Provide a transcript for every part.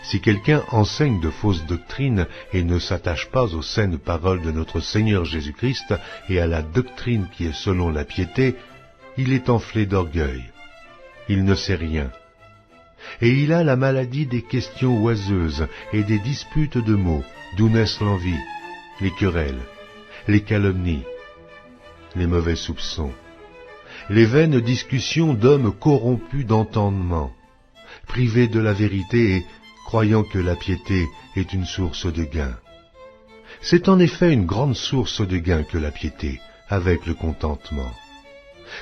Si quelqu'un enseigne de fausses doctrines et ne s'attache pas aux saines paroles de notre Seigneur Jésus-Christ et à la doctrine qui est selon la piété, il est enflé d'orgueil. Il ne sait rien. Et il a la maladie des questions oiseuses et des disputes de mots, d'où naissent l'envie, les querelles, les calomnies, les mauvais soupçons, les vaines discussions d'hommes corrompus d'entendement, privés de la vérité et croyant que la piété est une source de gain. C'est en effet une grande source de gain que la piété, avec le contentement.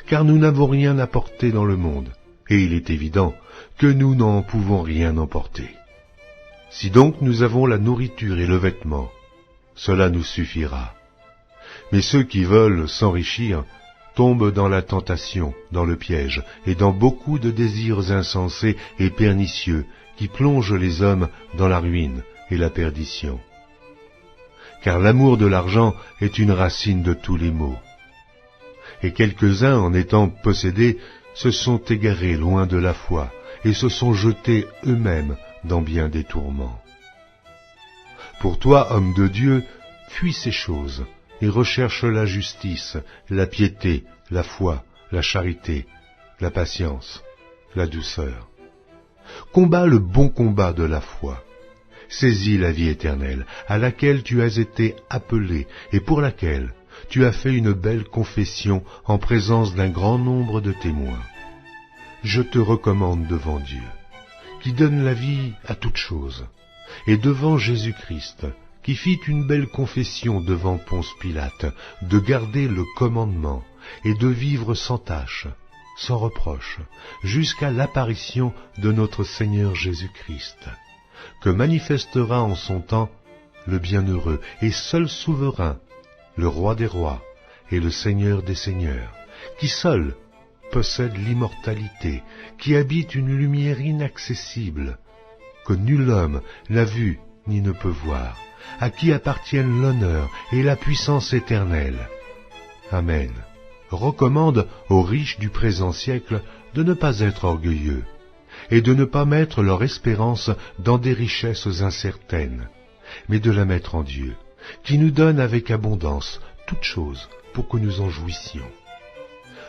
Car nous n'avons rien apporté dans le monde, et il est évident que nous n'en pouvons rien emporter. Si donc nous avons la nourriture et le vêtement, cela nous suffira. Mais ceux qui veulent s'enrichir tombent dans la tentation, dans le piège, et dans beaucoup de désirs insensés et pernicieux qui plongent les hommes dans la ruine et la perdition. Car l'amour de l'argent est une racine de tous les maux. Et quelques-uns, en étant possédés, se sont égarés loin de la foi, et se sont jetés eux-mêmes dans bien des tourments. Pour toi, homme de Dieu, fuis ces choses, et recherche la justice, la piété, la foi, la charité, la patience, la douceur. Combat le bon combat de la foi. Saisis la vie éternelle, à laquelle tu as été appelé, et pour laquelle tu as fait une belle confession en présence d'un grand nombre de témoins. Je te recommande devant Dieu, qui donne la vie à toute chose, et devant Jésus-Christ, qui fit une belle confession devant Ponce Pilate, de garder le commandement et de vivre sans tache, sans reproche, jusqu'à l'apparition de notre Seigneur Jésus-Christ, que manifestera en son temps le bienheureux et seul souverain, le roi des rois et le Seigneur des seigneurs, qui seul possède l'immortalité, qui habite une lumière inaccessible, que nul homme n'a vu ni ne peut voir, à qui appartiennent l'honneur et la puissance éternelle. Amen. Recommande aux riches du présent siècle de ne pas être orgueilleux, et de ne pas mettre leur espérance dans des richesses incertaines, mais de la mettre en Dieu, qui nous donne avec abondance toutes choses pour que nous en jouissions.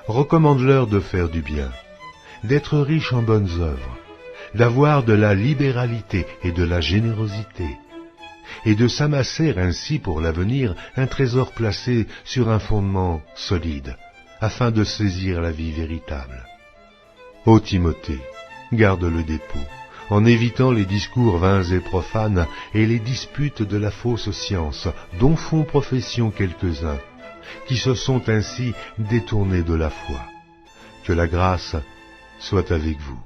Recommande-leur de faire du bien, d'être riches en bonnes œuvres, d'avoir de la libéralité et de la générosité, et de s'amasser ainsi pour l'avenir un trésor placé sur un fondement solide, afin de saisir la vie véritable. Ô Timothée, garde le dépôt, en évitant les discours vains et profanes et les disputes de la fausse science, dont font profession quelques-uns, qui se sont ainsi détournés de la foi. Que la grâce soit avec vous.